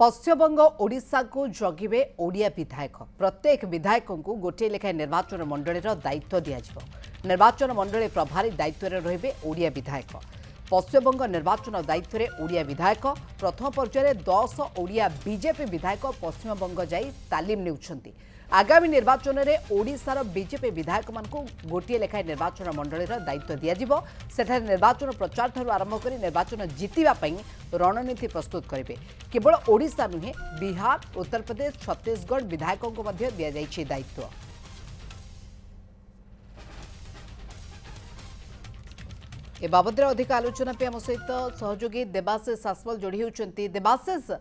पश्चिमबंग ओडिशा को जगिबे ओडिया विधायक प्रत्येक विधायक को गोटे लेखाएं निर्वाचन मंडल दायित्व दिज्व निर्वाचन मंडल प्रभारी दायित्व रे ओडिया विधायक पश्चिमबंग निर्वाचन दायित्व रे ओडिया विधायक प्रथम पर्यायर 10 ओडिया बीजेपी विधायक पश्चिमबंग जाई तालीम नेउछंती। आगामी निर्वाचन में ओडिशार बीजेपी विधायक मानक गोटे लेखाएं निर्वाचन मंडल दायित्व दिज्व सेठारे निर्वाचन प्रचार ठारू आरंभ कर निर्वाचन जितिबा पई रणनीति प्रस्तुत करेंगे। केवल ओडिशा नुहे बिहार उत्तर प्रदेश छत्तीसगढ़ विधायकों को मध्य दिया जायछि दायित्व। ए बाबद अधिक आलोचना पे आम सहित सहयोगी देवाशीष आसवाल जोड़ी होती। देवाशीष,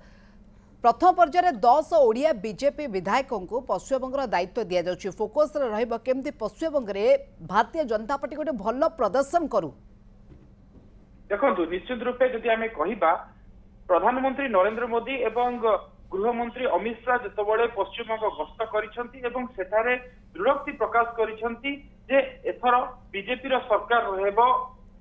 प्रथम पर्यायर 10 ओडिया बीजेपी विधायकों को पश्चिमबंग दायित्व दि जाउछि, फोकस रहिबो केमती पश्चिमबंग रे भारतीय जनता पार्टी गोटे भल प्रदर्शन करू। देखो निश्चित रूपे जदि आमे कहिबा प्रधानमंत्री नरेंद्र मोदी एवं गृहमंत्री अमित शाह जेतबळे पश्चिमबंग गस्त करिसंती एवं सेठारे दृढ़ोक्ति प्रकाश करिसंती जे एथर बीजेपी रो सरकार रहबो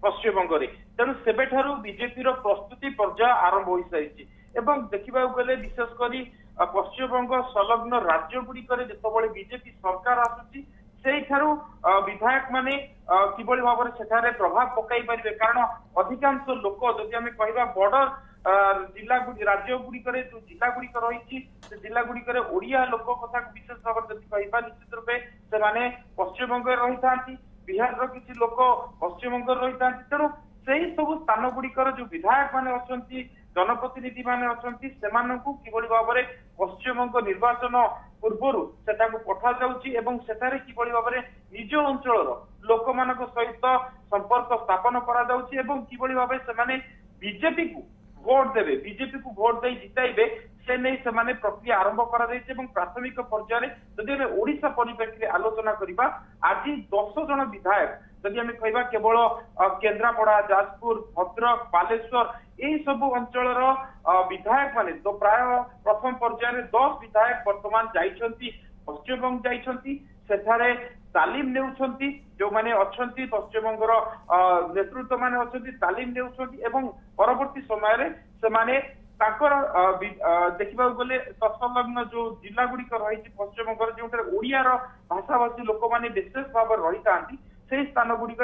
पश्चिमबंग रे। तेणु सेबेठारू बीजेपी रो प्रस्तुति पर्याय आरंभ होई सारिछि एवं देखा गले विशेषकर पश्चिमबंग संलग्न राज्य गुड़िक जिते बीजेपी सरकार आसुची विधायक माने किभली भाव में सेठारे प्रभाव पकाई पारे। कारण अधिकांश लोक जदि आम कह बॉर्डर जिला राज्य गुड़िक जो जिला गुड़िक रही जिला गुड़िक ओडिया लोक कथा विशेष भाव में कह निश्चित रूपे से पश्चिमबंग रही था, बिहार किसी लोक पश्चिमबंग रही था। तेणु से सब स्थान गुड़िकर जो विधायक माने अछंती जनप्रतिनिधि माने अछंती सेमानंकु किभली भाव में पश्चिमबंग निर्वाचन पूर्व सेटाकु पठा जाउची एवं सेटारे किभली भाव में निज अंचल लोक मानक सहित संपर्क स्थापन करा जाउची एवं किभली भाव में सेमाने बीजेपी को भोट देवे, बीजेपी को भोट दे जिताइबे से नहीं सेमाने प्रक्रिया आरंभ करा जायछि। एवं प्राथमिक पर्यायर जदि हम ओडिशा परिप्रेक्षी आलोचना करिबा आज 10 जन विधायक जदि आम कह केवल केन्द्रापड़ा जाजपुर भद्रक बालेश्वर यही सब अंचल विधायक माने तो प्राय प्रथम पर्यायर 10 विधायक वर्तमान जाइछंती पश्चिमबंग जाइछंती सेठारे तालीम नेउछंती जो माने अछंती पश्चिमबंगर नेतृत्व माने अछंती तालीम नेउछंती एवं परवर्ती समय रे से माने ताकर देखा गले तत्संलग्न जो जिला गुड़िक रही पश्चिमबंग जो ओडिया भाषाभाषी लोक मैंने विशेष भाव रही था से स्थान गुड़िक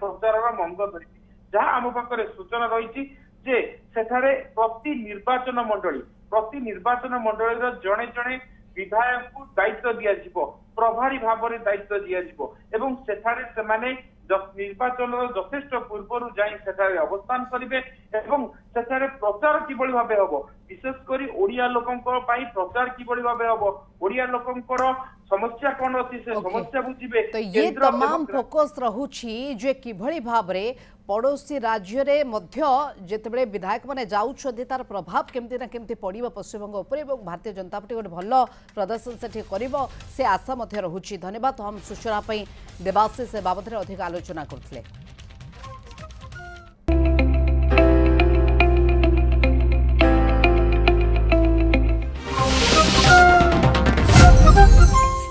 प्रचार मंग धरी जहाँ आम पाखे सूचना रही जे सेठारे प्रति निर्वाचन मंडली जड़े जड़े विधायक को दायित्व दिज्व प्रभारी भाव में दायित्व दिज्व एवं सेठारे सेमाने निर्वाचन यथेष्ट पूर्व जाई सेठारे अवस्थान करेंगे एवं सेठारे प्रचार किभली भाव हम विशेषकर ओडिया लोकंकर पई प्रचार किभली भाव हम ओडिया लोकंकर समस्या कौन अच्छी से समस्या बुझे। तो ये तमाम फोकस रहुछि जे किभली भाव रे पड़ोसी राज्य रे मध्य जेतेबेले विधायक माने जाउछथि तार प्रभाव केमती ना केमती पड़िबो पश्चिमबंग उपर एवं भारतीय जनता पार्टी गोटे भल प्रदर्शन सेठी करिबो से आशा मध्य रहुछि। धन्यवाद। हम सूचना पई देवाशीष बाबद अधिक आलोचना करथिले।